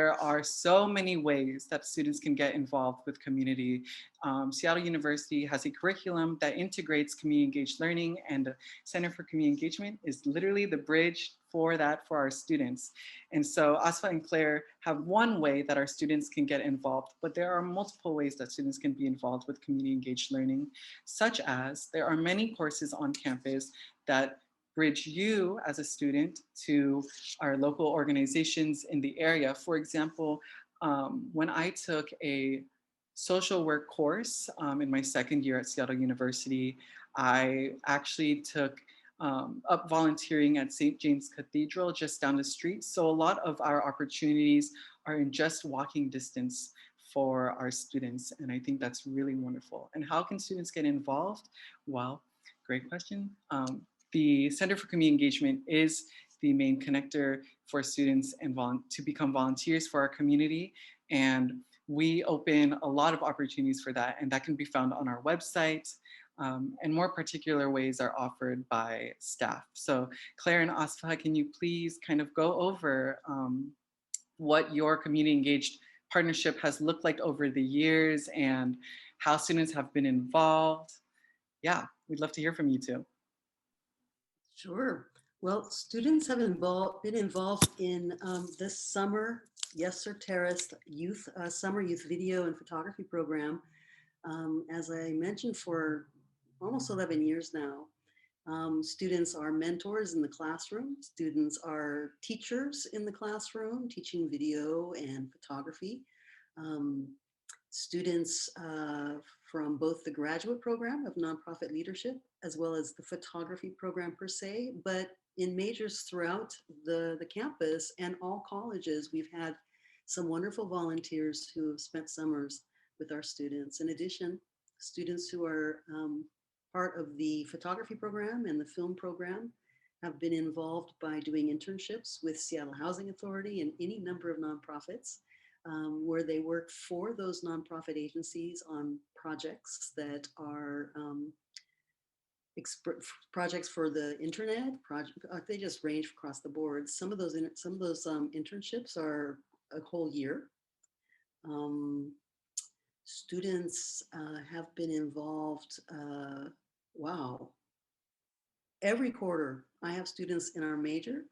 there are so many ways that students can get involved with community. Seattle University has a curriculum that integrates community engaged learning, and the Center for Community Engagement is literally the bridge for that for our students. And so Asfaha and Claire have one way that our students can get involved, but there are multiple ways that students can be involved with community engaged learning, such as there are many courses on campus that bridge you as a student to our local organizations in the area. For example, when I took a social work course in my second year at Seattle University, I actually took up volunteering at St. James Cathedral just down the street. So a lot of our opportunities are in just walking distance for our students. And I think that's really wonderful. And how can students get involved? Well, great question. The Center for Community Engagement is the main connector for students and to become volunteers for our community. And we open a lot of opportunities for that, and that can be found on our website. And more particular ways are offered by staff. So Claire and Asfaha, can you please kind of go over what your community engaged partnership has looked like over the years and how students have been involved? Yeah, we'd love to hear from you too. Sure. Well, students have been involved in this summer Yesler Terrace summer youth video and photography program. As I mentioned, for almost 11 years now. Students are mentors in the classroom. Students are teachers in the classroom, teaching video and photography. Students from both the graduate program of nonprofit leadership as well as the photography program per se, but in majors throughout the campus and all colleges, we've had some wonderful volunteers who have spent summers with our students. In addition, students who are part of the photography program and the film program have been involved by doing internships with Seattle Housing Authority and any number of nonprofits, where they work for those nonprofit agencies on projects that are projects for the internet. They just range across the board. Some of those internships are a whole year. Students have been involved, wow. Every quarter, I have students in our major,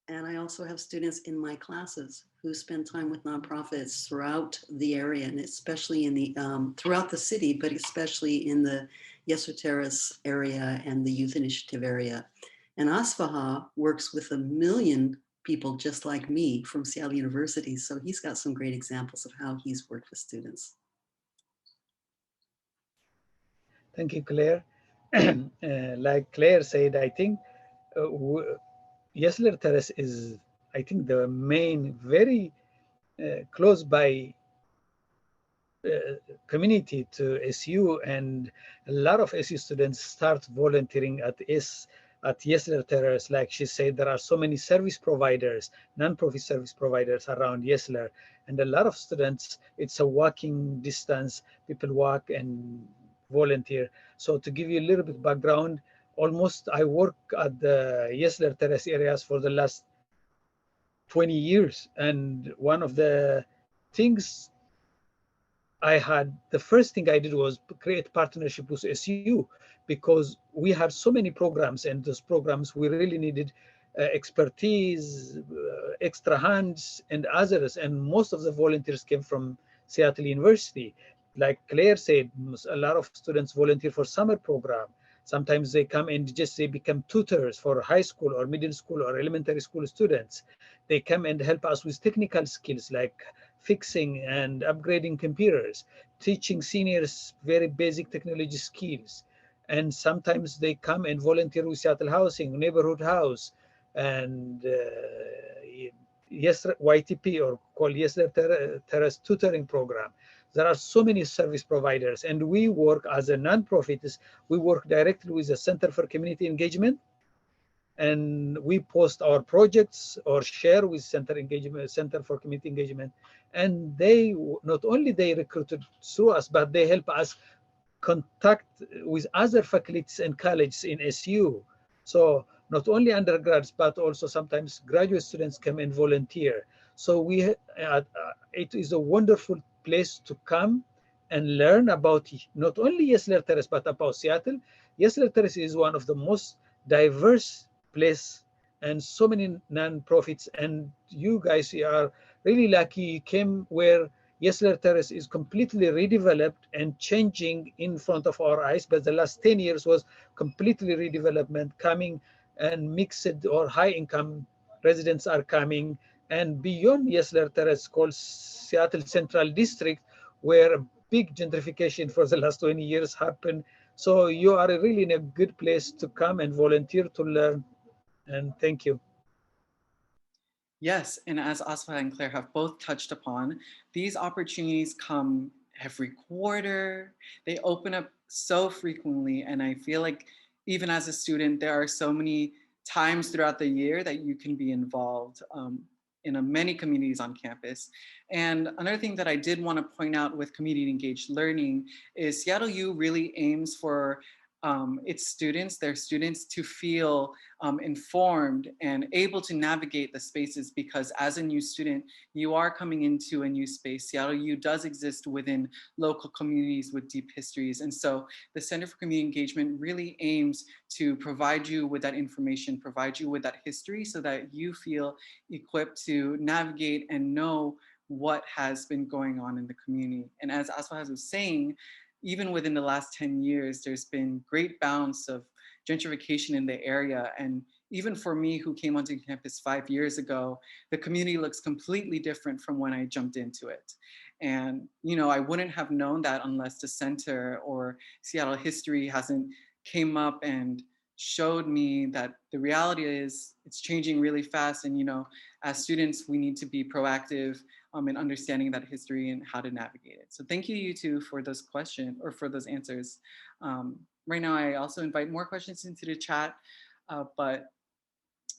and I also have students in my classes who spend time with nonprofits throughout the area, and especially in the, throughout the city, but especially in the Yesler Terrace area and the Youth Initiative area. And Asfaha works with 1 million people just like me from Seattle University, so he's got some great examples of how he's worked with students. Thank you, Claire. Like Claire said, I think Yesler Terrace is, I think, the main, very close by community to SU, and a lot of SU students start volunteering at Yesler Terrace. Like she said, there are so many service providers, non-profit service providers around Yesler, and a lot of students, it's a walking distance. People walk and volunteer. So to give you a little bit background, almost I work at the Yesler Terrace areas for the last 20 years. And one of the things the first thing I did was create partnership with SU, because we had so many programs, and those programs we really needed expertise, extra hands and others. And most of the volunteers came from Seattle University. Like Claire said, a lot of students volunteer for summer program. Sometimes they come and they become tutors for high school or middle school or elementary school students. They come and help us with technical skills like fixing and upgrading computers, teaching seniors very basic technology skills. And sometimes they come and volunteer with Seattle Housing, Neighborhood House, and YTP, or called Yesler Terrace Tutoring Program. There are so many service providers, and we work as a nonprofit. We work directly with the Center for Community Engagement, and we post our projects or share with Center for Community Engagement. And they not only they recruited through us, but they help us contact with other faculties and colleges in SU. So not only undergrads, but also sometimes graduate students come and volunteer. So it is a wonderful place to come and learn about not only Yesler Terrace, but about Seattle. Yesler Terrace is one of the most diverse place and so many non-profits. And you guys are really lucky you came where Yesler Terrace is completely redeveloped and changing in front of our eyes. But the last 10 years was completely redevelopment coming, and mixed or high income residents are coming. And beyond Yesler Terrace, called Seattle Central District, where a big gentrification for the last 20 years happened. So you are really in a good place to come and volunteer to learn. And thank you. Yes, and as Asfaha and Claire have both touched upon, these opportunities come every quarter. They open up so frequently, and I feel like even as a student, there are so many times throughout the year that you can be involved in many communities on campus. And another thing that I did want to point out with community engaged learning is SeattleU really aims for its students, their students, to feel informed and able to navigate the spaces, because as a new student, you are coming into a new space. SeattleU does exist within local communities with deep histories. And so the Center for Community Engagement really aims to provide you with that information, provide you with that history so that you feel equipped to navigate and know what has been going on in the community. And as Asfaha was saying, even within the last 10 years, there's been great bounce of gentrification in the area. And even for me, who came onto campus 5 years ago, the community looks completely different from when I jumped into it. And, you know, I wouldn't have known that unless the center or Seattle history hasn't came up and showed me that the reality is it's changing really fast. And, you know, as students, we need to be proactive in understanding that history and how to navigate it. So thank you, you two, for those questions or for those answers. Right now, I also invite more questions into the chat, but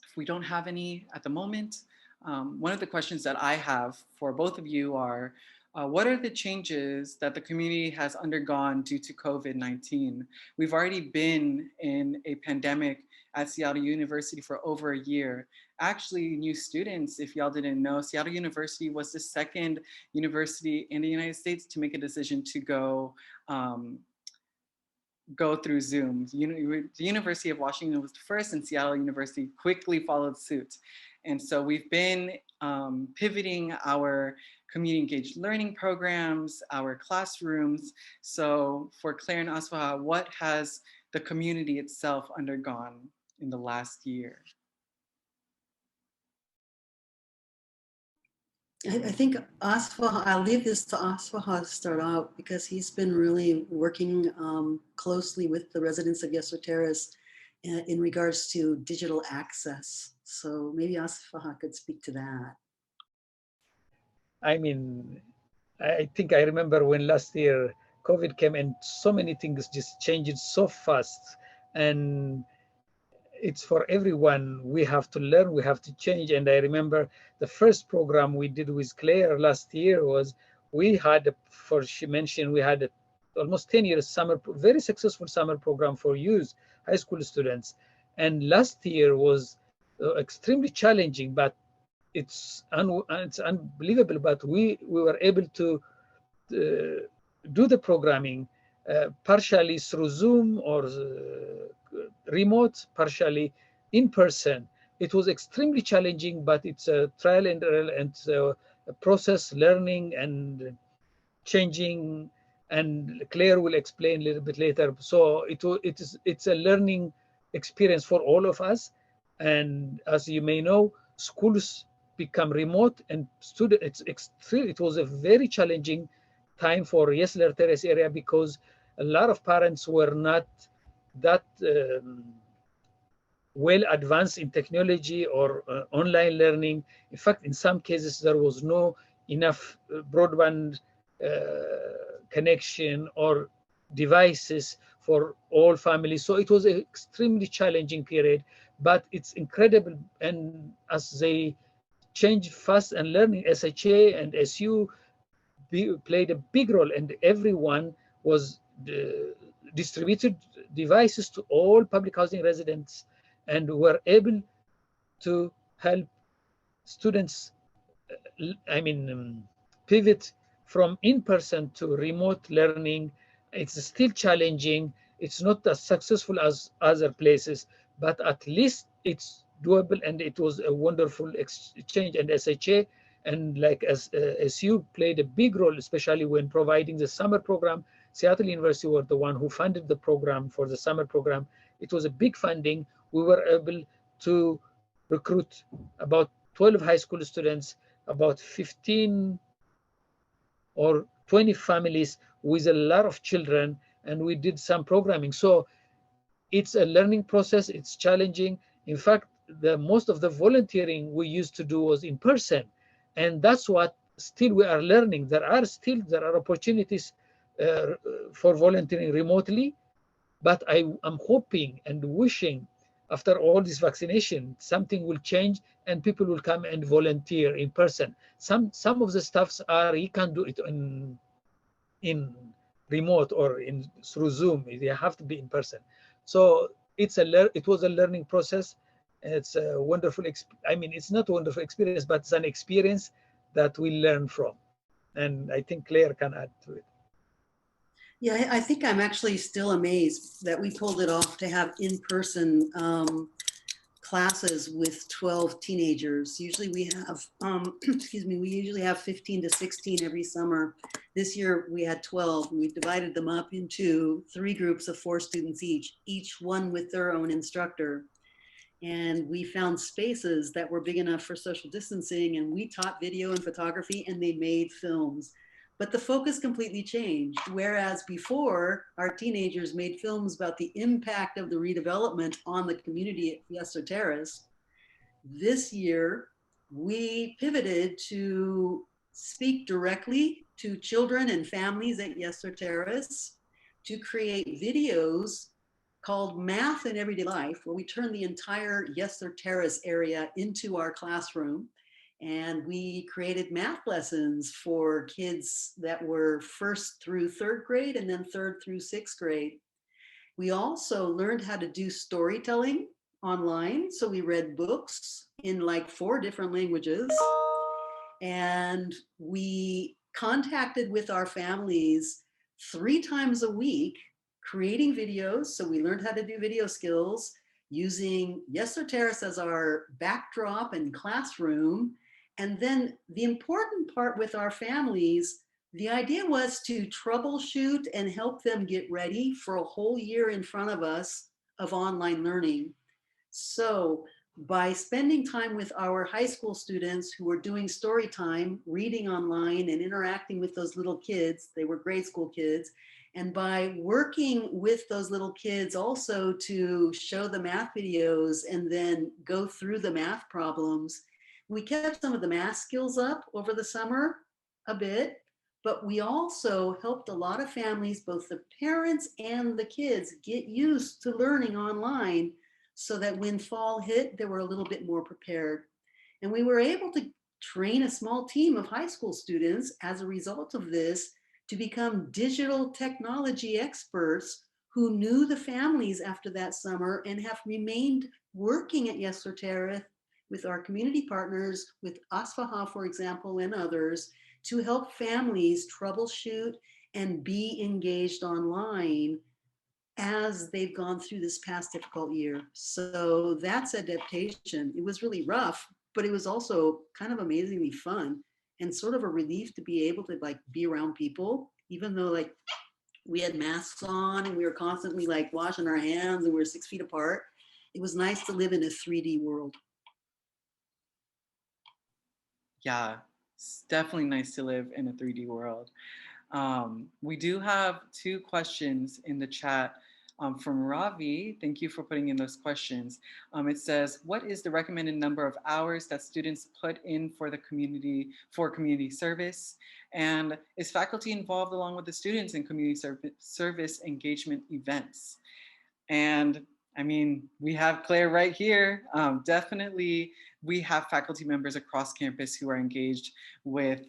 if we don't have any at the moment, one of the questions that I have for both of you are, what are the changes that the community has undergone due to COVID-19? We've already been in a pandemic at Seattle University for over a year. Actually, new students, if y'all didn't know, Seattle University was the second university in the United States to make a decision to go through Zoom. The University of Washington was the first, and Seattle University quickly followed suit. And so we've been pivoting our community engaged learning programs, our classrooms. So for Claire and Asfaha, what has the community itself undergone in the last year? I think Asfaha, I'll leave this to Asfaha to start out because he's been really working closely with the residents of Yesler Terrace in regards to digital access. So maybe Asfaha could speak to that. I mean, I think I remember when last year COVID came and so many things just changed so fast. And it's for everyone. We have to learn, we have to change. And I remember the first program we did with Claire last year was we had, for she mentioned, we had almost 10 years summer, very successful summer program for youth, high school students. And last year was extremely challenging, but it's unbelievable. But we were able to do the programming partially through Zoom or remote, partially in person. It was extremely challenging, but it's a trial and error and a process, learning and changing. And Claire will explain a little bit later. So it's a learning experience for all of us. And as you may know, schools become remote, and it was a very challenging time for Yesler Terrace area because a lot of parents were not that well advanced in technology or online learning. In fact, in some cases, there was no enough broadband connection or devices for all families. So it was an extremely challenging period, but it's incredible. And as they change fast and learning, SHA and SU played a big role, and everyone was distributed devices to all public housing residents and were able to help students I mean, pivot from in-person to remote learning. It's still challenging. It's not as successful as other places, but at least it's doable. And it was a wonderful exchange. And SHA and like as SU played a big role, especially when providing the summer program. Seattle University were the one who funded the program for the summer program. It was a big funding. We were able to recruit about 12 high school students, about 15 or 20 families with a lot of children, and we did some programming. So it's a learning process. It's challenging. In fact, the most of the volunteering we used to do was in person, and that's what still we are learning. There are opportunities for volunteering remotely, but I am hoping and wishing after all this vaccination, something will change and people will come and volunteer in person. Some of the stuffs are you can do it in remote or in through Zoom. You have to be in person. So it was a learning process. It's a wonderful. I mean, it's not a wonderful experience, but it's an experience that we learn from. And I think Claire can add to it. Yeah, I think I'm actually still amazed that we pulled it off to have in-person classes with 12 teenagers. Usually we have, excuse me, we usually have 15 to 16 every summer. This year we had 12. We divided them up into 3 groups of 4 students each one with their own instructor. And we found spaces that were big enough for social distancing, and we taught video and photography, and they made films. But the focus completely changed. Whereas before, our teenagers made films about the impact of the redevelopment on the community at Yesler Terrace, this year we pivoted to speak directly to children and families at Yesler Terrace, to create videos called Math in Everyday Life, where we turn the entire Yesler Terrace area into our classroom. And we created math lessons for kids that were 1st through 3rd grade and then 3rd through 6th grade. We also learned how to do storytelling online. So we read books in like 4 different languages. And we contacted with our families 3 times a week, creating videos. So we learned how to do video skills using Yesler Terrace as our backdrop and classroom. And then the important part with our families, the idea was to troubleshoot and help them get ready for a whole year in front of us of online learning. So by spending time with our high school students who were doing story time, reading online and interacting with those little kids, they were grade school kids, and by working with those little kids also to show the math videos and then go through the math problems, we kept some of the math skills up over the summer a bit, but we also helped a lot of families, both the parents and the kids, get used to learning online so that when fall hit, they were a little bit more prepared. And we were able to train a small team of high school students as a result of this to become digital technology experts who knew the families after that summer and have remained working at Yesler Terrace with our community partners, with Asfaha, for example, and others, to help families troubleshoot and be engaged online as they've gone through this past difficult year. So that's adaptation. It was really rough, but it was also kind of amazingly fun and sort of a relief to be able to like be around people, even though like we had masks on and we were constantly like washing our hands and we were 6 feet apart. It was nice to live in a 3D world. Yeah, it's definitely nice to live in a 3D world. We do have 2 questions in the chat from Ravi. Thank you for putting in those questions. It says, what is the recommended number of hours that students put in for the community service? And is faculty involved along with the students in community service engagement events? And I mean, we have Claire right here. Definitely, we have faculty members across campus who are engaged with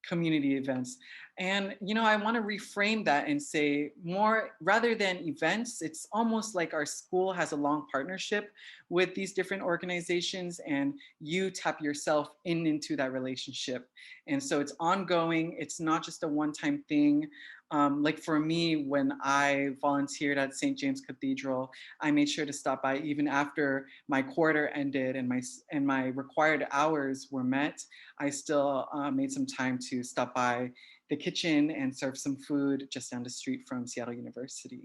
community events. And, you know, I want to reframe that and say more rather than events, it's almost like our school has a long partnership with these different organizations and you tap yourself into that relationship. And so it's ongoing. It's not just a one-time thing. Like for me, when I volunteered at St. James Cathedral, I made sure to stop by even after my quarter ended and my required hours were met. I still made some time to stop by the kitchen and serve some food just down the street from Seattle University.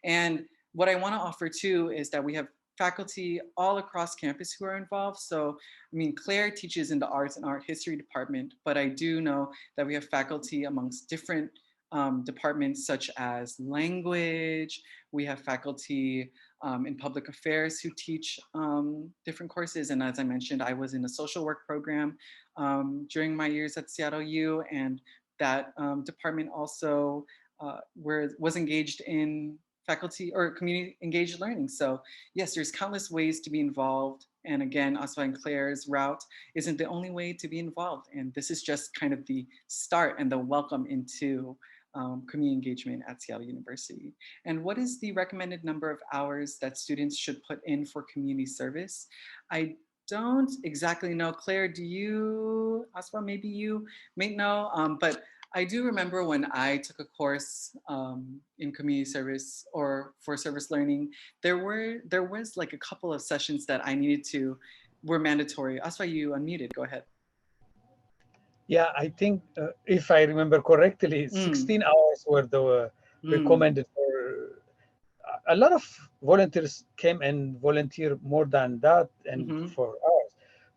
And what I want to offer too is that we have faculty all across campus who are involved. So, I mean, Claire teaches in the arts and art history department, but I do know that we have faculty amongst different departments such as language. We have faculty in public affairs who teach different courses. And as I mentioned, I was in a social work program during my years at SeattleU, and that department also was engaged in faculty or community engaged learning. So yes, there's countless ways to be involved. And again, Asfaha and Claire's route isn't the only way to be involved. And this is just kind of the start and the welcome into community engagement at Seattle University. And what is the recommended number of hours that students should put in for community service? I don't exactly know. Claire, do you, Asfaha, maybe you may know, but I do remember when I took a course in community service or for service learning, there was like a couple of sessions that I needed to, were mandatory. Asfaha, you unmuted, go ahead. Yeah, I think if I remember correctly, 16 hours were the recommended for. A lot of volunteers came and volunteer more than that and for hours.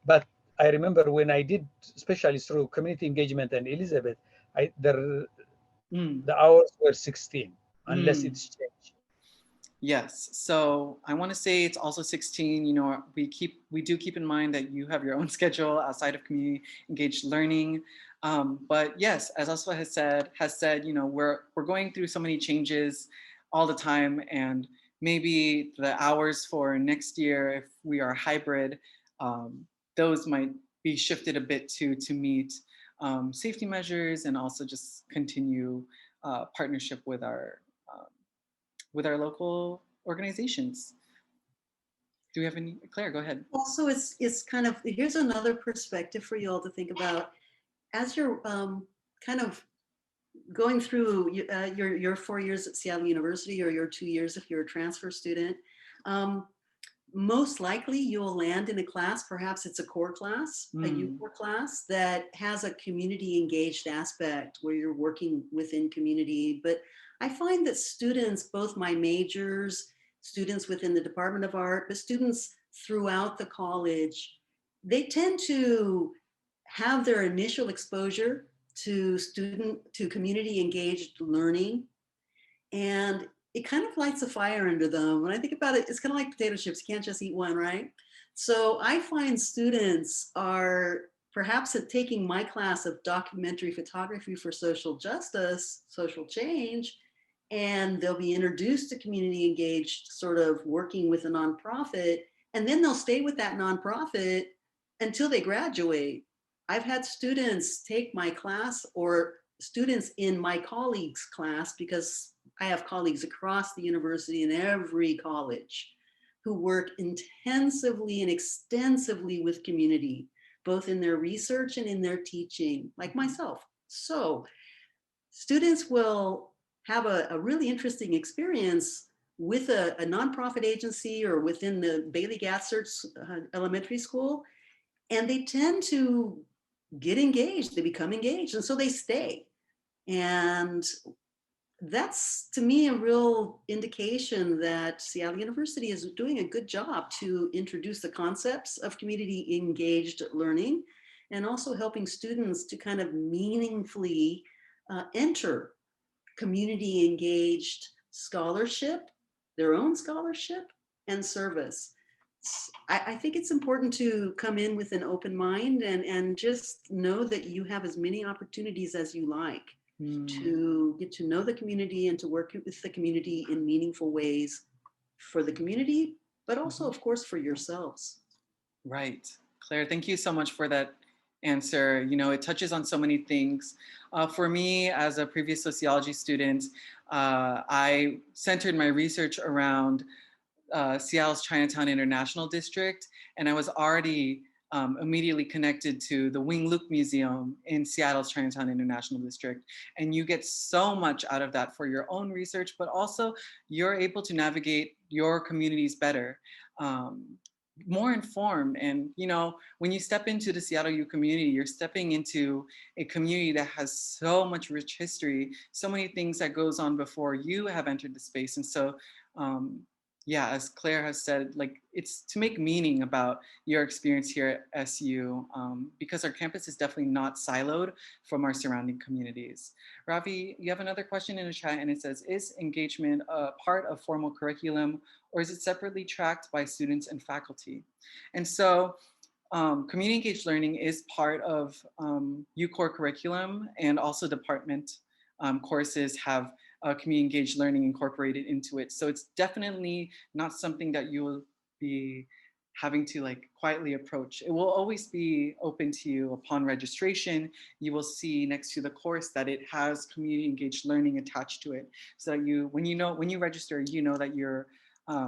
But I remember when I did, especially through community engagement and Elizabeth, the hours were 16, unless it's changed. Yes, so I want to say it's also 16. You know, we do keep in mind that you have your own schedule outside of community engaged learning. But yes, as Asfaha has said, you know, we're going through so many changes all the time, and maybe the hours for next year, if we are hybrid, those might be shifted a bit to meet safety measures and also just continue partnership with our local organizations. Do we have any? Claire, go ahead. Also, it's kind of, here's another perspective for you all to think about as you're kind of going through your 4 years at Seattle University, or your 2 years if you're a transfer student. Most likely you'll land in a class, perhaps it's a core class, a U4 class that has a community engaged aspect where you're working within community. But I find that students, both my majors, students within the Department of Art, but students throughout the college, they tend to have their initial exposure to community engaged learning, and it kind of lights a fire under them. When I think about it, it's kind of like potato chips. You can't just eat one, right? So I find students are perhaps taking my class of documentary photography for social justice, social change, and they'll be introduced to community engaged sort of working with a nonprofit, and then they'll stay with that nonprofit until they graduate. I've had students take my class, or students in my colleagues' class, because I have colleagues across the university in every college who work intensively and extensively with community, both in their research and in their teaching, like myself. So students will have a really interesting experience with a nonprofit agency or within the Bailey Gatzert's elementary school, and they tend to get engaged, they become engaged, and so they stay. And that's, to me, a real indication that Seattle University is doing a good job to introduce the concepts of community engaged learning, and also helping students to kind of meaningfully enter community engaged scholarship, their own scholarship and service. I think it's important to come in with an open mind and just know that you have as many opportunities as you like to get to know the community and to work with the community in meaningful ways for the community, but also, of course, for yourselves. Right. Claire, thank you so much for that answer. You know, it touches on so many things. For me, as a previous sociology student, I centered my research around Seattle's Chinatown International District, and I was already immediately connected to the Wing Luke Museum in Seattle's Chinatown International District. And you get so much out of that for your own research, but also you're able to navigate your communities better, more informed. And, you know, when you step into the SeattleU community, you're stepping into a community that has so much rich history, so many things that goes on before you have entered the space. And so, yeah, as Claire has said, like, it's to make meaning about your experience here at SU, because our campus is definitely not siloed from our surrounding communities. Ravi, you have another question in the chat, and it says, is engagement a part of formal curriculum, or is it separately tracked by students and faculty? And so community engaged learning is part of UCore curriculum, and also department courses have community engaged learning incorporated into it. So it's definitely not something that you will be having to like quietly approach. It will always be open to you upon registration. You will see next to the course that it has community engaged learning attached to it. So that you, when you register, you know that you're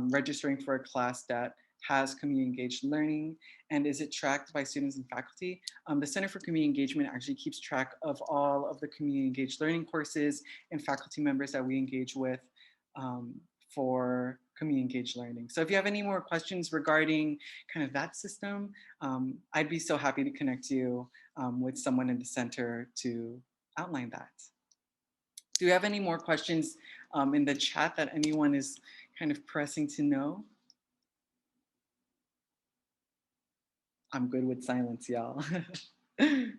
registering for a class that has community engaged learning. And is it tracked by students and faculty? The Center for Community Engagement actually keeps track of all of the community engaged learning courses and faculty members that we engage with for community engaged learning. So if you have any more questions regarding kind of that system, I'd be so happy to connect you with someone in the center to outline that. Do you have any more questions in the chat that anyone is kind of pressing to know? I'm good with silence, y'all. And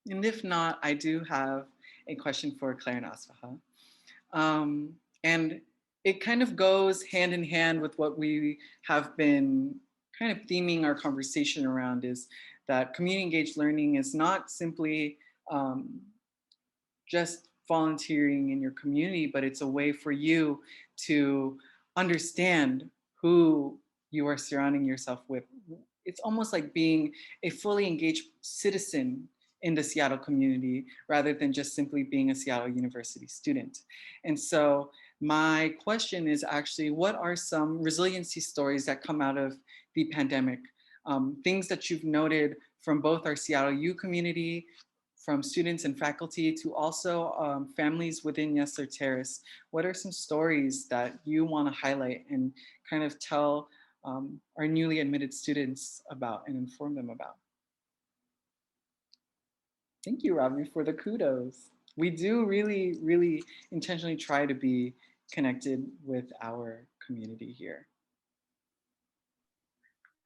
if not, I do have a question for Claire and Asfaha. And it kind of goes hand in hand with what we have been kind of theming our conversation around, is that community engaged learning is not simply just volunteering in your community, but it's a way for you to understand who you are surrounding yourself with. It's almost like being a fully engaged citizen in the Seattle community rather than just simply being a Seattle University student. And so my question is actually, what are some resiliency stories that come out of the pandemic? Things that you've noted from both our SeattleU community, from students and faculty, to also families within Yesler Terrace. What are some stories that you want to highlight and kind of tell our newly admitted students about and inform them about? Thank you, Ravi, for the kudos. We do really, really intentionally try to be connected with our community here.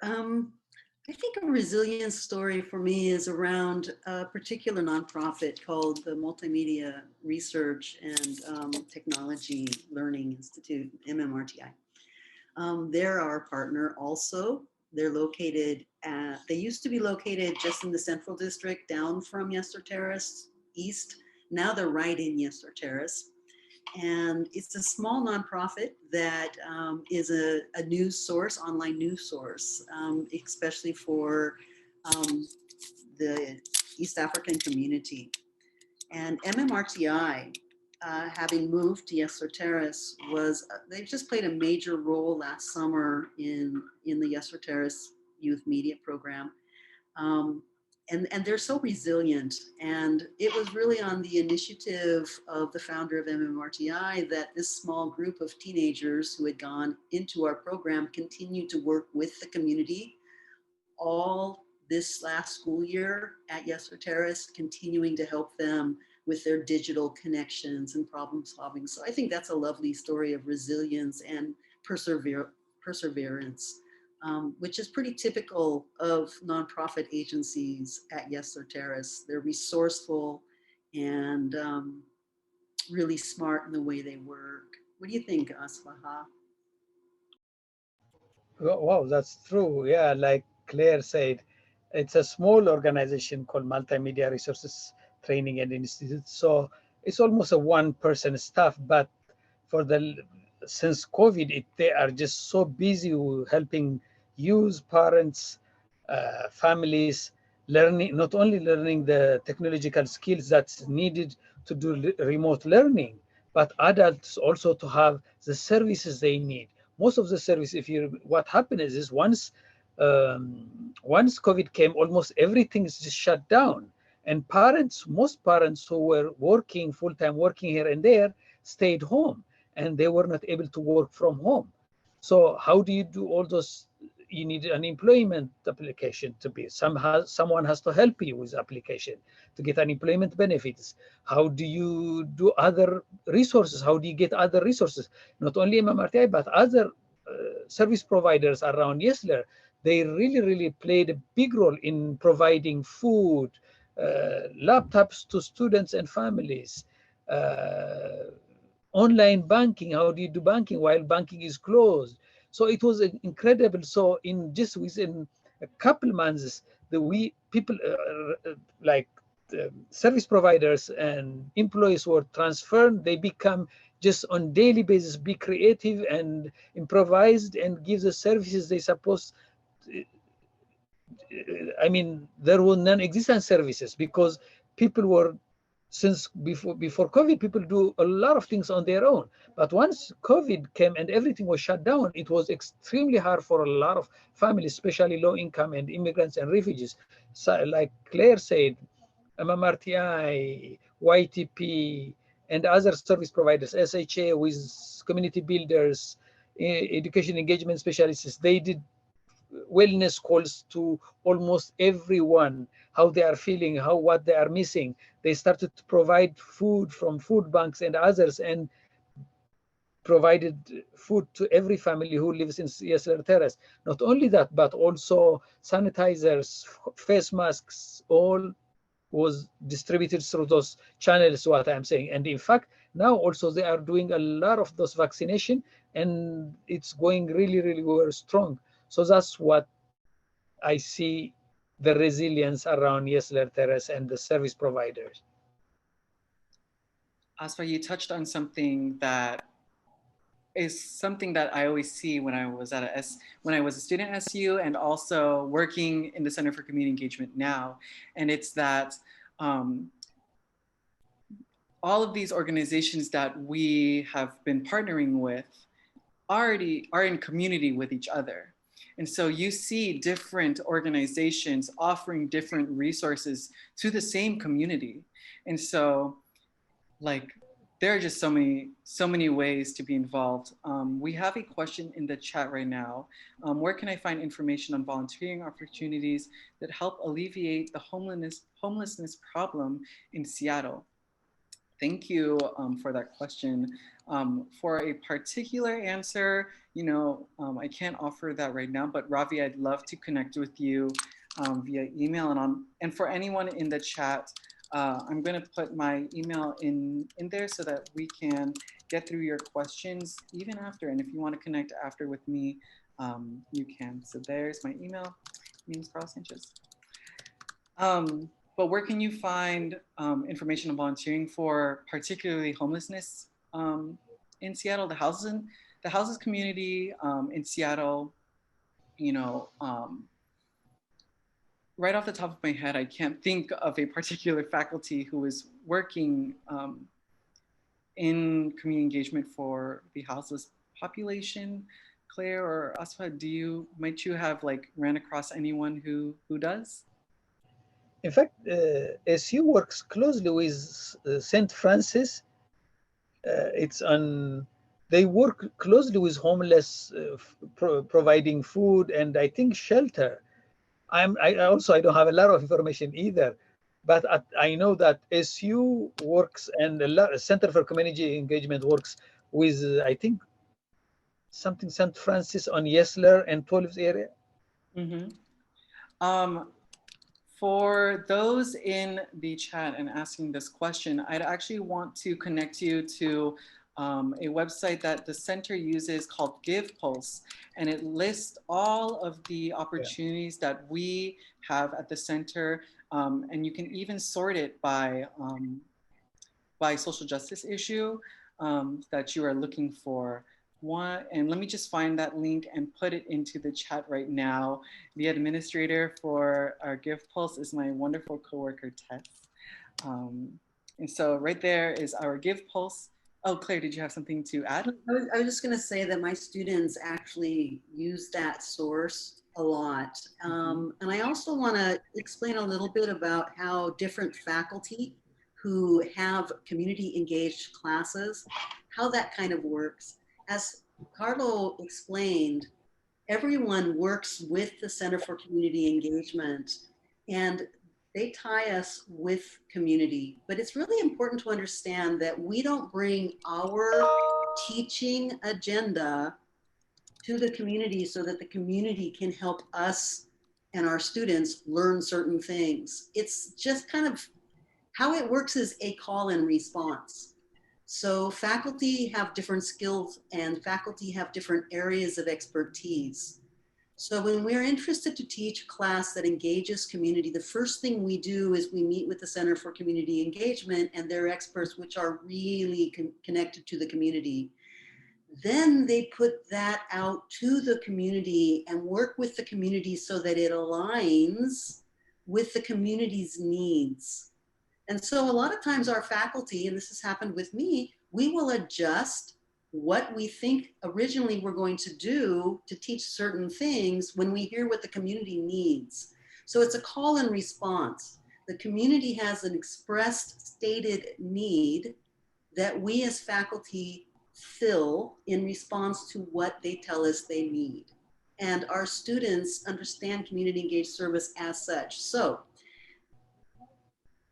I think a resilience story for me is around a particular nonprofit called the Multimedia Research and Technology Learning Institute, MMRTI. They're our partner also. They're located at, they used to be located just in the Central District down from Yesler Terrace East. Now they're right in Yesler Terrace. And it's a small nonprofit that is a news source, online news source, especially for the East African community. And MMRTI, having moved to Yesler Terrace, they've just played a major role last summer in the Yesler Terrace Youth Media Program. And they're so resilient. And it was really on the initiative of the founder of MMRTI that this small group of teenagers who had gone into our program continued to work with the community all this last school year at Yesler Terrace, continuing to help them with their digital connections and problem solving. So I think that's a lovely story of resilience and perseverance. Which is pretty typical of nonprofit agencies at Yesler Terrace. They're resourceful and really smart in the way they work. What do you think, Asfaha? Wow, that's true. Yeah, like Claire said, it's a small organization called Multimedia Resources Training and Institute. So it's almost a one-person staff, but since COVID, they are just so busy with helping youth, parents, families learning, not only learning the technological skills that's needed to do remote learning, but adults also to have the services they need. Most of the service, if you, what happened is once COVID came, almost everything is just shut down. And parents, most parents who were working full-time, working here and there, stayed home, and they were not able to work from home. So how do you do all those? You need an employment application to be, someone has to help you with application to get unemployment benefits. How do you do other resources? How do you get other resources? Not only MMRTI, but other service providers around Yesler. They really played a big role in providing food, laptops to students and families, online banking. How do you do banking while banking is closed? So it was incredible. So in just within a couple months, we people like service providers and employees were transferred. They become just on daily basis, be creative and improvised and give the services they supposed. I mean, there were non-existent services because people were, since before COVID, people do a lot of things on their own. But once COVID came and everything was shut down, it was extremely hard for a lot of families, especially low income and immigrants and refugees. So, like Claire said, MMRTI, YTP, and other service providers, SHA with community builders, education engagement specialists, they did wellness calls to almost everyone, how they are feeling, how what they are missing. They started to provide food from food banks and others, and provided food to every family who lives in Yesler Terrace. Not only that, but also sanitizers, face masks, all was distributed through those channels, what I'm saying. And in fact, now also they are doing a lot of those vaccination, and it's going really very strong. So that's what I see, the resilience around Yesler Terrace and the service providers. Asfa, you touched on something that is something that I always see when I was when I was a student at SU and also working in the Center for Community Engagement now, and it's that all of these organizations that we have been partnering with already are in community with each other. And so you see different organizations offering different resources to the same community. And so like there are just so many ways to be involved. We have a question in the chat right now. Where can I find information on volunteering opportunities that help alleviate the homelessness problem in Seattle? Thank you for that question. For a particular answer, I can't offer that right now, but Ravi, I'd love to connect with you via email. And for anyone in the chat, I'm going to put my email in there so that we can get through your questions even after. And if you want to connect after with me, you can. So there's my email. My name is Carlo Sanchez. But where can you find information on volunteering for particularly homelessness in Seattle? The houses community in Seattle, right off the top of my head, I can't think of a particular faculty who is working in community engagement for the houseless population. Claire or Asfa, might you have ran across anyone who does? In fact, SU works closely with St. Francis. They work closely with homeless, providing food and I think shelter. I don't have a lot of information either, but I know that SU works and the Center for Community Engagement works with I think something St. Francis on Yesler and 12th area. Mm-hmm. For those in the chat and asking this question, I'd actually want to connect you to a website that the center uses called Give Pulse, and it lists all of the opportunities that we have at the center, and you can even sort it by social justice issue that you are looking for. and let me just find that link and put it into the chat right now. The administrator for our Give Pulse is my wonderful coworker, Tess. And so right there is our Give Pulse. Oh, Claire, did you have something to add? I was just going to say that my students actually use that source a lot. And I also want to explain a little bit about how different faculty who have community engaged classes, how that kind of works. As Carlo explained, everyone works with the Center for Community Engagement, and they tie us with community. But it's really important to understand that we don't bring our teaching agenda to the community so that the community can help us and our students learn certain things. It's just kind of how it works is a call and response. So faculty have different skills and faculty have different areas of expertise. So when we're interested to teach a class that engages community, the first thing we do is we meet with the Center for Community Engagement and their experts, which are really connected to the community. Then they put that out to the community and work with the community so that it aligns with the community's needs. And so a lot of times our faculty, and this has happened with me, we will adjust what we think originally we're going to do to teach certain things when we hear what the community needs. So it's a call and response. The community has an expressed stated need that we as faculty fill in response to what they tell us they need. And our students understand community engaged service as such. So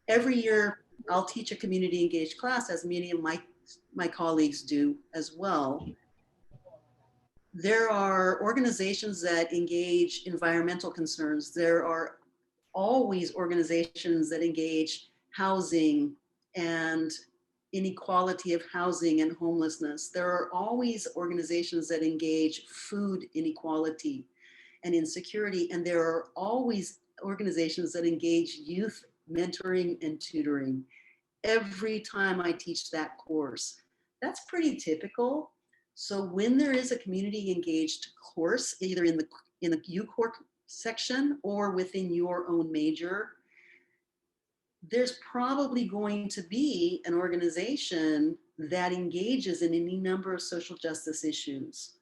every year I'll teach a community engaged class, as many of my colleagues do as well. There are organizations that engage environmental concerns. There are always organizations that engage housing and inequality of housing and homelessness. There are always organizations that engage food inequality and insecurity. And there are always organizations that engage youth mentoring and tutoring. Every time I teach that course, that's pretty typical. So when there is a community engaged course, either in the UCORE section or within your own major, there's probably going to be an organization that engages in any number of social justice issues.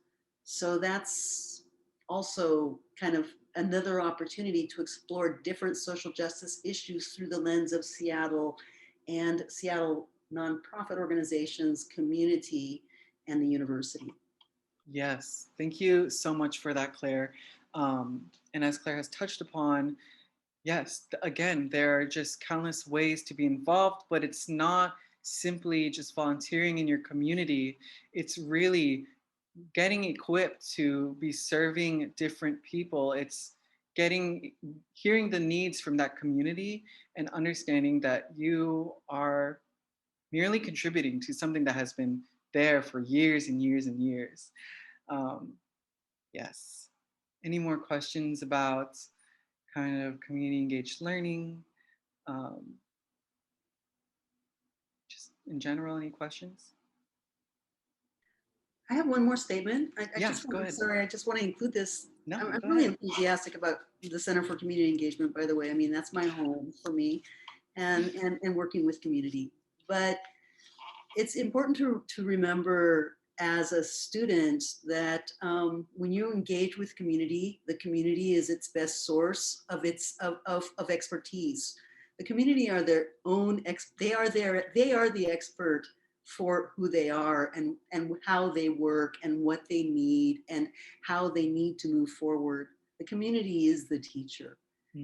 So that's also kind of another opportunity to explore different social justice issues through the lens of Seattle and Seattle nonprofit organizations, community, and the university. Yes, thank you so much for that, Claire. And as Claire has touched upon, yes, again, there are just countless ways to be involved, but it's not simply just volunteering in your community. It's really getting equipped to be serving different people. It's hearing the needs from that community and understanding that you are merely contributing to something that has been there for years and years and years. Yes. Any more questions about kind of community engaged learning? Just in general, any questions? I have one more statement. I Go ahead. Sorry, I just want to include this. No, I'm go really ahead. enthusiastic about the Center for Community Engagement, by the way. I mean, that's my home for me and working with community. But it's important to remember as a student that when you engage with community, the community is its best source of expertise. The community are their own, they are the expert for who they are and how they work and what they need and how they need to move forward. The community is the teacher.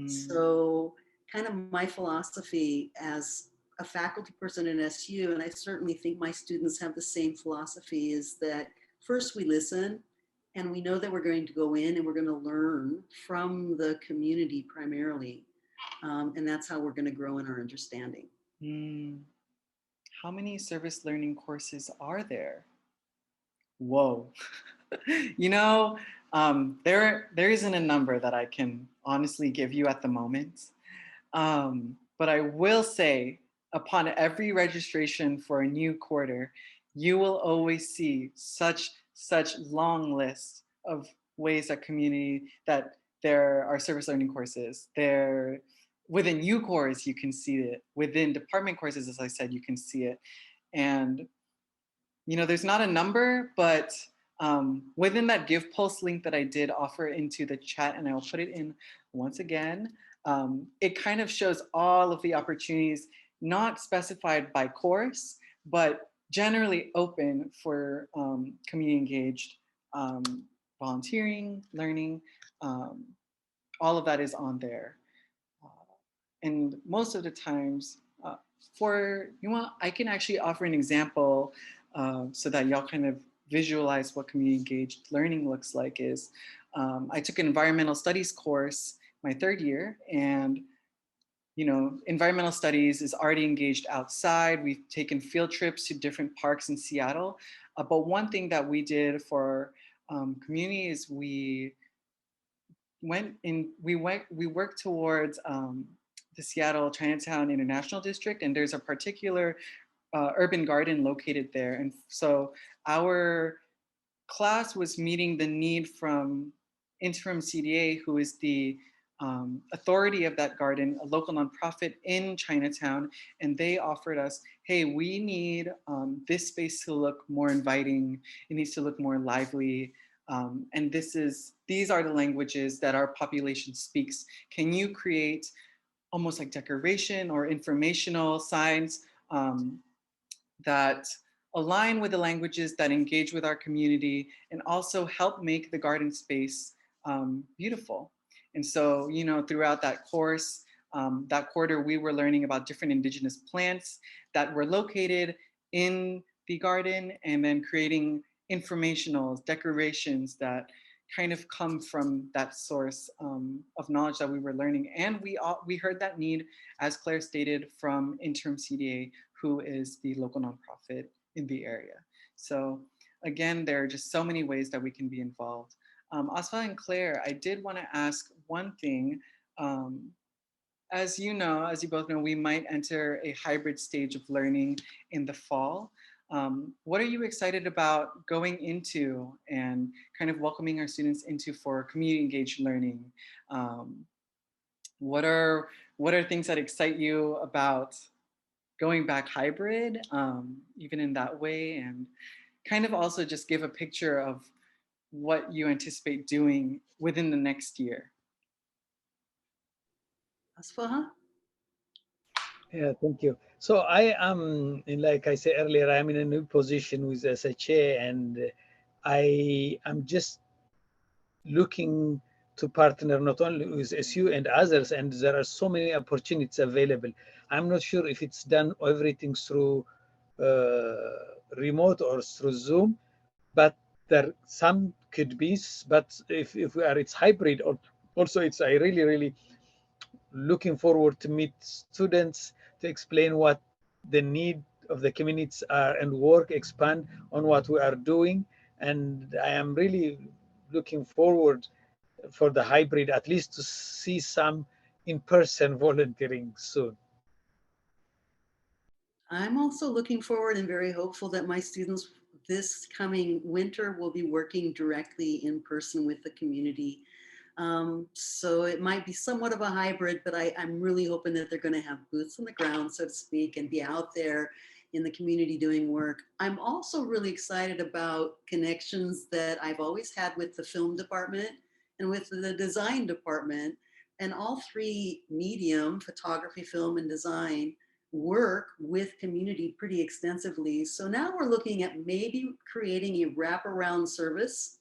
So kind of my philosophy as a faculty person in SU, and I certainly think my students have the same philosophy, is that first we listen and we know that we're going to go in and we're going to learn from the community primarily. And that's how we're going to grow in our understanding. How many service learning courses are there? Whoa. There isn't a number that I can honestly give you at the moment. But I will say, upon every registration for a new quarter, you will always see such such long list of ways that that there are service learning courses. There, within U course, you can see it. Within department courses, as I said, you can see it. And, you know, there's not a number, but within that Give Pulse link that I did offer into the chat, and I will put it in once again, it kind of shows all of the opportunities, not specified by course, but generally open for community engaged volunteering, learning. All of that is on there. And most of the times, I can actually offer an example so that y'all kind of visualize what community engaged learning looks like is, I took an environmental studies course my third year, and you know, environmental studies is already engaged outside. We've taken field trips to different parks in Seattle. But one thing that we did for community is we worked towards the Seattle Chinatown International District, and there's a particular urban garden located there. And so our class was meeting the need from Interim CDA, who is the authority of that garden, a local nonprofit in Chinatown, and they offered us, hey, we need this space to look more inviting. It needs to look more lively. And these are the languages that our population speaks. Can you create almost like decoration or informational signs that align with the languages that engage with our community and also help make the garden space beautiful? And so, you know, throughout that course, that quarter, we were learning about different indigenous plants that were located in the garden, and then creating informational decorations that kind of come from that source of knowledge that we were learning. And we heard that need, as Claire stated, from Interim CDA, who is the local nonprofit in the area. So again, there are just so many ways that we can be involved. Asfaha and Claire, I did want to ask one thing. As you know, as you both know, we might enter a hybrid stage of learning in the fall. What are you excited about going into and kind of welcoming our students into for community engaged learning? What are things that excite you about going back hybrid, even in that way? And kind of also just give a picture of what you anticipate doing within the next year. Asfaha? Yeah, thank you. So I am, like I said earlier, I'm in a new position with SHA, and I am just looking to partner not only with SU and others, and there are so many opportunities available. I'm not sure if it's done everything through remote or through Zoom, but there some could be. But if we are, it's hybrid. Or also, it's I really looking forward to meet students to explain what the need of the communities are and work expand on what we are doing. And I am really looking forward for the hybrid, at least to see some in-person volunteering soon. I'm also looking forward and very hopeful that my students this coming winter will be working directly in person with the community. So it might be somewhat of a hybrid, but I'm really hoping that they're going to have boots on the ground, so to speak, and be out there in the community doing work. I'm also really excited about connections that I've always had with the film department and with the design department, and all three medium, photography, film, and design, work with community pretty extensively. So now we're looking at maybe creating a wraparound service.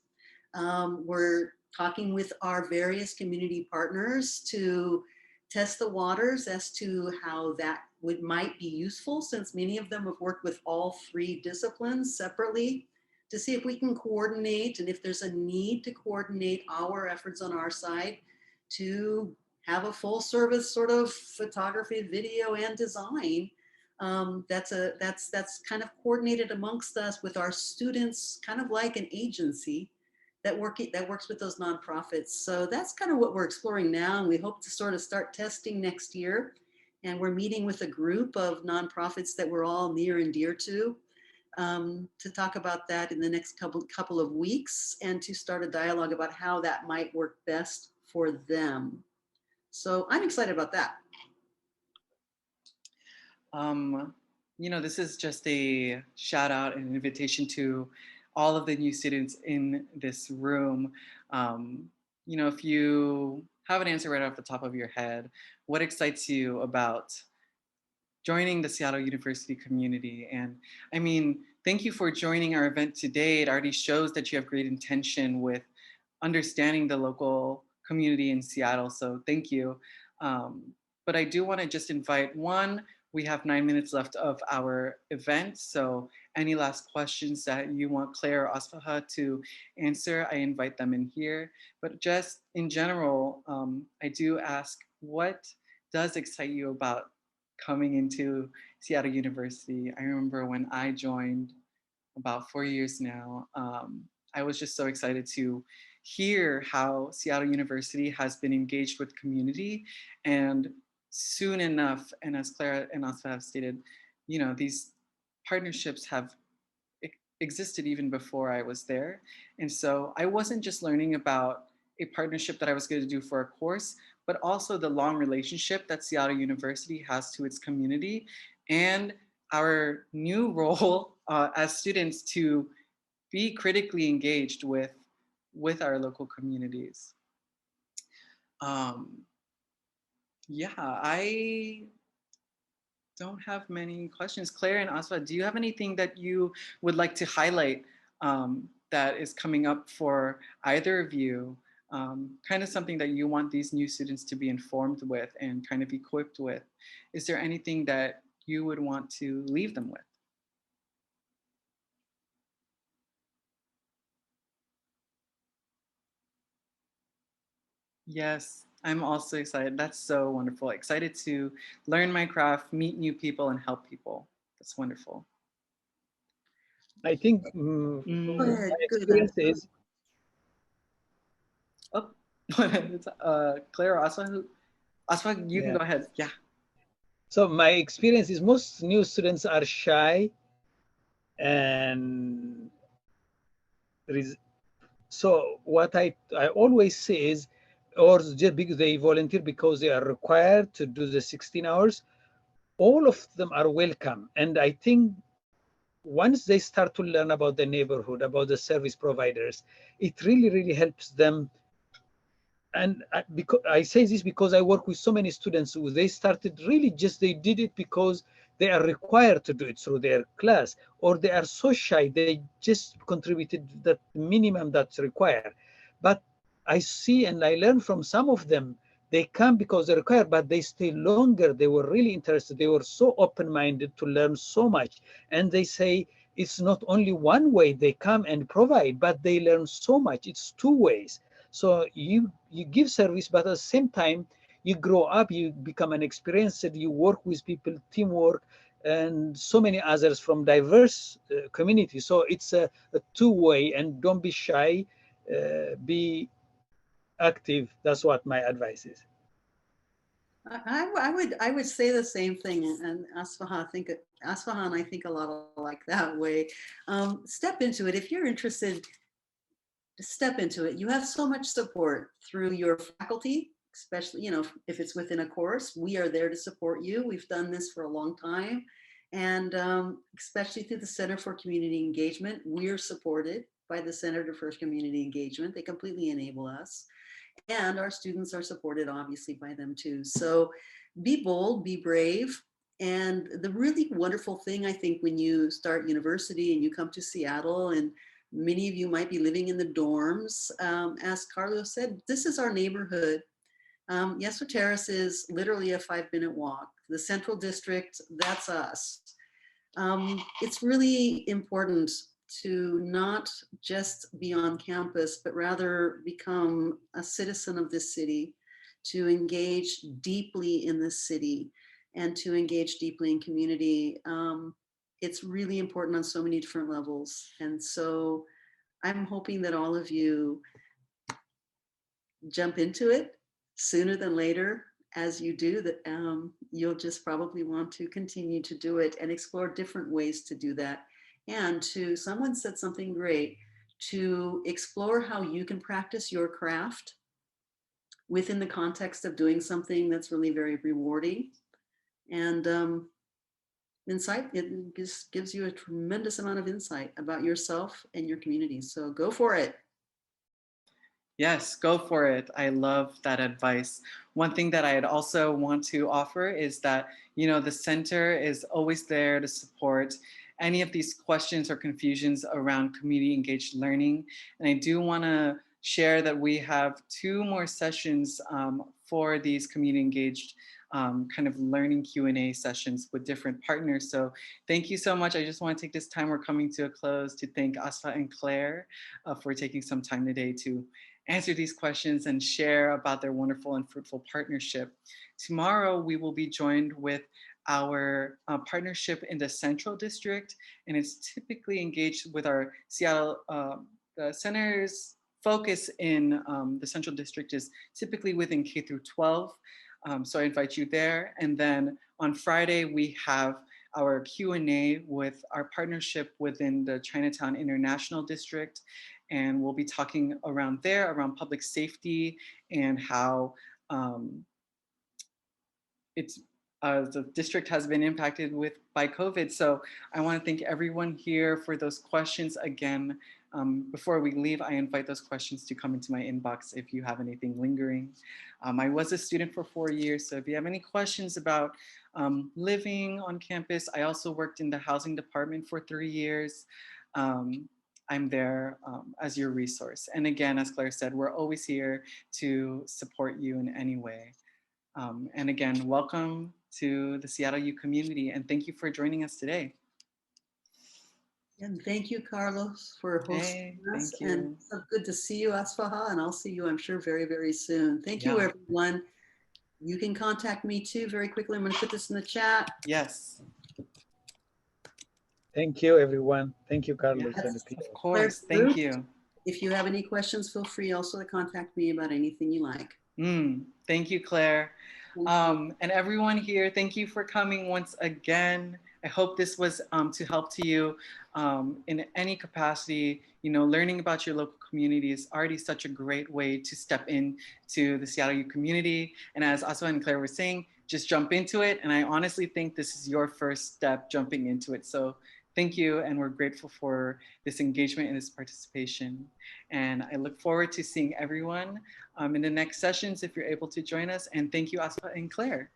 We're talking with our various community partners to test the waters as to how that might be useful, since many of them have worked with all three disciplines separately, to see if we can coordinate and if there's a need to coordinate our efforts on our side to have a full service sort of photography, video, and design. That's kind of coordinated amongst us with our students, kind of like an agency that works with those nonprofits. So that's kind of what we're exploring now, and we hope to sort of start testing next year. And we're meeting with a group of nonprofits that we're all near and dear to. to talk about that in the next couple of weeks and to start a dialogue about how that might work best for them. So I'm excited about that. This is just a shout out and an invitation to all of the new students in this room. If you have an answer right off the top of your head, what excites you about joining the Seattle University community? And I mean, thank you for joining our event today. It already shows that you have great intention with understanding the local community in Seattle. So thank you. But I do want to just invite we have 9 minutes left of our event. So any last questions that you want Claire or Asfaha to answer, I invite them in here. But just in general, I do ask, what does excite you about coming into Seattle University? I remember when I joined about 4 years now, I was just so excited to hear how Seattle University has been engaged with community, and soon enough, and as Claire and Asfa have stated, these partnerships have existed even before I was there. And so I wasn't just learning about a partnership that I was going to do for a course, but also the long relationship that Seattle University has to its community, and our new role as students to be critically engaged with our local communities. Yeah, I don't have many questions. Claire and Asfa, do you have anything that you would like to highlight that is coming up for either of you? Kind of something that you want these new students to be informed with and kind of equipped with. Is there anything that you would want to leave them with? Yes, I'm also excited. That's so wonderful. Excited to learn my craft, meet new people, and help people. That's wonderful. I think Go my ahead. experience is. Oh, Claire or Asfa, you can Yeah. go ahead. Yeah. So my experience is most new students are shy, and there is. So what I always say is, or just because they volunteer because they are required to do the 16 hours, all of them are welcome. And I think once they start to learn about the neighborhood, about the service providers, it really, really helps them. And because I say this because I work with so many students who they started really just, they did it because they are required to do it through their class, or they are so shy, they just contributed that minimum that's required. But I see and I learn from some of them, they come because they're required, but they stay longer. They were really interested. They were so open-minded to learn so much. And they say it's not only one way they come and provide, but they learn so much. It's two ways. So you give service, but at the same time, you grow up, you become an experienced, you work with people, teamwork, and so many others from diverse communities. So it's a two-way, and don't be shy, be active. That's what my advice is. I would say the same thing, and Asfaha and I think a lot like that way. Step into it if you're interested. Step into it. You have so much support through your faculty, especially if it's within a course. We are there to support you. We've done this for a long time, and especially through the Center for Community Engagement, we're supported by the Center for Community Engagement. They completely enable us. And our students are supported obviously by them too. So be bold, be brave. And the really wonderful thing, I think, when you start university and you come to Seattle, and many of you might be living in the dorms, as Carlo said, this is our neighborhood. Yesler Terrace is literally a 5-minute walk. The Central District, that's us. It's really important to not just be on campus, but rather become a citizen of this city, to engage deeply in this city, and to engage deeply in community. It's really important on so many different levels. And so I'm hoping that all of you jump into it sooner than later. As you do that, you'll just probably want to continue to do it and explore different ways to do that. and to, someone said something great, to explore how you can practice your craft within the context of doing something that's really very rewarding. And insight, it just gives you a tremendous amount of insight about yourself and your community. So go for it. Yes, go for it. I love that advice. One thing that I'd also want to offer is that, the center is always there to support any of these questions or confusions around community engaged learning. And I do want to share that we have 2 more sessions for these community engaged kind of learning Q&A sessions with different partners. So thank you so much. I just want to take this time, we're coming to a close, to thank Asfaha and Claire for taking some time today to answer these questions and share about their wonderful and fruitful partnership. Tomorrow, we will be joined with our partnership in the Central District, and it's typically engaged with our Seattle, the center's focus in the Central District is typically within K through 12. So I invite you there. And then on Friday, we have our Q&A with our partnership within the Chinatown International District. And we'll be talking around there, around public safety and how the district has been impacted by COVID. So I want to thank everyone here for those questions. Again, before we leave, I invite those questions to come into my inbox if you have anything lingering. I was a student for 4 years, so if you have any questions about living on campus, I also worked in the housing department for 3 years. I'm there as your resource. And again, as Claire said, we're always here to support you in any way. And again, welcome to the SeattleU community, and thank you for joining us today. And thank you, Carlos, for hosting us. Thank you. And so good to see you, Asfaha, and I'll see you, I'm sure, very, very soon. Thank you, everyone. You can contact me too very quickly. I'm going to put this in the chat. Yes. Thank you, everyone. Thank you, Carlos. Yes, of course. Thank you. If you have any questions, feel free also to contact me about anything you like. Thank you, Claire. And everyone here, thank you for coming once again. I hope this was to help to you in any capacity. Learning about your local community is already such a great way to step into the SeattleU community. And as Asfaha and Claire were saying, just jump into it. And I honestly think this is your first step jumping into it. So thank you, and we're grateful for this engagement and this participation. And I look forward to seeing everyone in the next sessions if you're able to join us. And thank you, Asfaha and Claire.